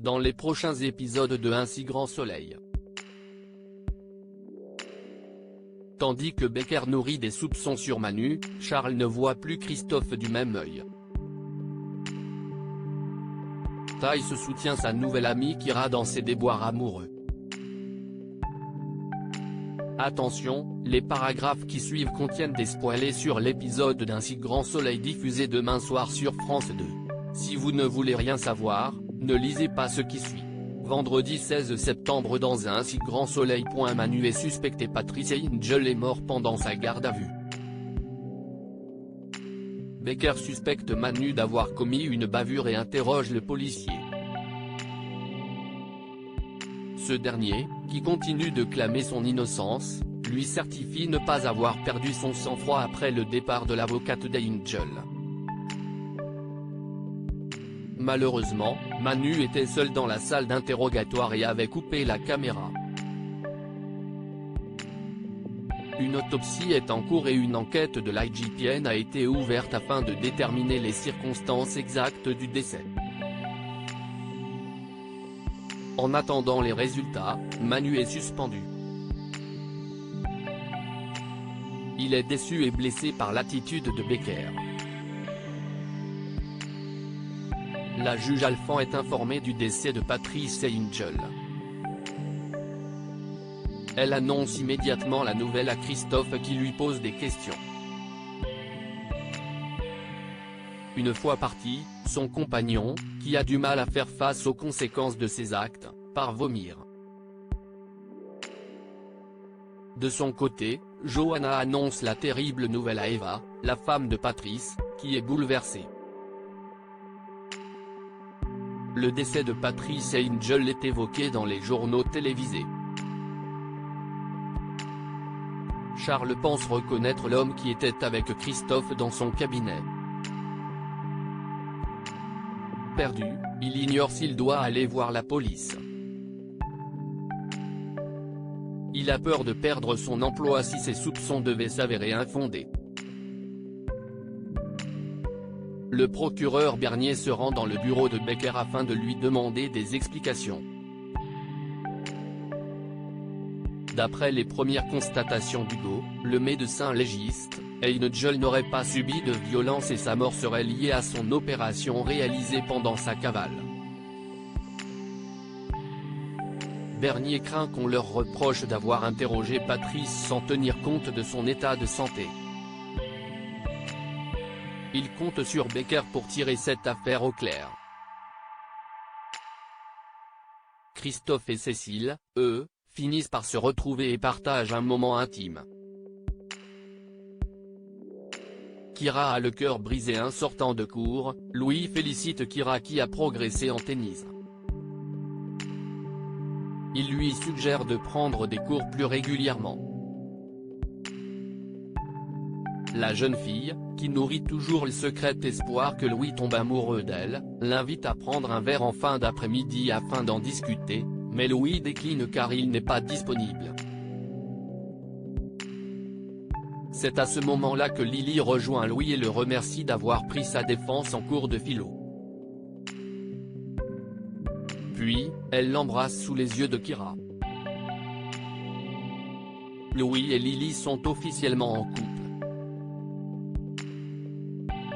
dans les prochains épisodes de Un si grand soleil. Tandis que Becker nourrit des soupçons sur Manu, Charles ne voit plus Christophe du même œil. Thaïs soutient sa nouvelle amie Kira dans ses déboires amoureux. Attention, les paragraphes qui suivent contiennent des spoilers sur l'épisode d'Un si grand soleil diffusé demain soir sur France 2. Si vous ne voulez rien savoir, ne lisez pas ce qui suit. Vendredi 16 septembre dans Un si grand soleil. Manu est suspecté. Patrice Angel est mort pendant sa garde à vue. Becker suspecte Manu d'avoir commis une bavure et interroge le policier. Ce dernier, qui continue de clamer son innocence, lui certifie ne pas avoir perdu son sang-froid après le départ de l'avocate d'Angel. Malheureusement, Manu était seul dans la salle d'interrogatoire et avait coupé la caméra. Une autopsie est en cours et une enquête de l'IGPN a été ouverte afin de déterminer les circonstances exactes du décès. En attendant les résultats, Manu est suspendu. Il est déçu et blessé par l'attitude de Becker. La juge Alphand est informée du décès de Patrice Angel. Elle annonce immédiatement la nouvelle à Christophe qui lui pose des questions. Une fois parti, son compagnon, qui a du mal à faire face aux conséquences de ses actes, part vomir. De son côté, Johanna annonce la terrible nouvelle à Eva, la femme de Patrice, qui est bouleversée. Le décès de Patrice Angel est évoqué dans les journaux télévisés. Charles pense reconnaître l'homme qui était avec Christophe dans son cabinet. Perdu, il ignore s'il doit aller voir la police. Il a peur de perdre son emploi si ses soupçons devaient s'avérer infondés. Le procureur Bernier se rend dans le bureau de Becker afin de lui demander des explications. D'après les premières constatations d'Hugo, le médecin légiste, Angel n'aurait pas subi de violence et sa mort serait liée à son opération réalisée pendant sa cavale. Bernier craint qu'on leur reproche d'avoir interrogé Patrice sans tenir compte de son état de santé. Il compte sur Becker pour tirer cette affaire au clair. Christophe et Cécile, eux, finissent par se retrouver et partagent un moment intime. Kira a le cœur brisé un sortant de cours, Louis félicite Kira qui a progressé en tennis. Il lui suggère de prendre des cours plus régulièrement. La jeune fille, qui nourrit toujours le secret espoir que Louis tombe amoureux d'elle, l'invite à prendre un verre en fin d'après-midi afin d'en discuter, mais Louis décline car il n'est pas disponible. C'est à ce moment-là que Lily rejoint Louis et le remercie d'avoir pris sa défense en cours de philo. Puis, elle l'embrasse sous les yeux de Kira. Louis et Lily sont officiellement en couple.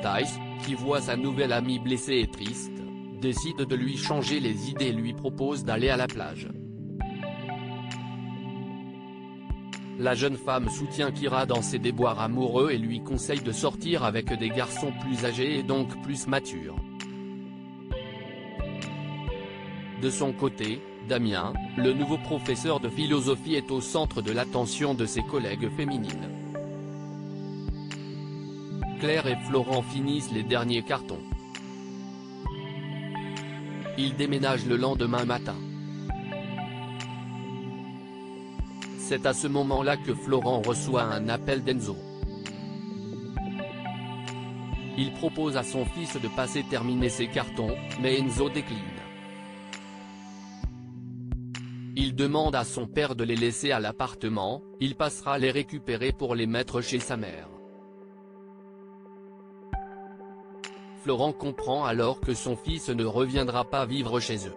Thaïs, qui voit sa nouvelle amie blessée et triste, décide de lui changer les idées et lui propose d'aller à la plage. La jeune femme soutient Kira dans ses déboires amoureux et lui conseille de sortir avec des garçons plus âgés et donc plus matures. De son côté, Damien, le nouveau professeur de philosophie est au centre de l'attention de ses collègues féminines. Claire et Florent finissent les derniers cartons. Ils déménagent le lendemain matin. C'est à ce moment-là que Florent reçoit un appel d'Enzo. Il propose à son fils de passer terminer ses cartons, mais Enzo décline. Il demande à son père de les laisser à l'appartement, il passera les récupérer pour les mettre chez sa mère. Florent comprend alors que son fils ne reviendra pas vivre chez eux.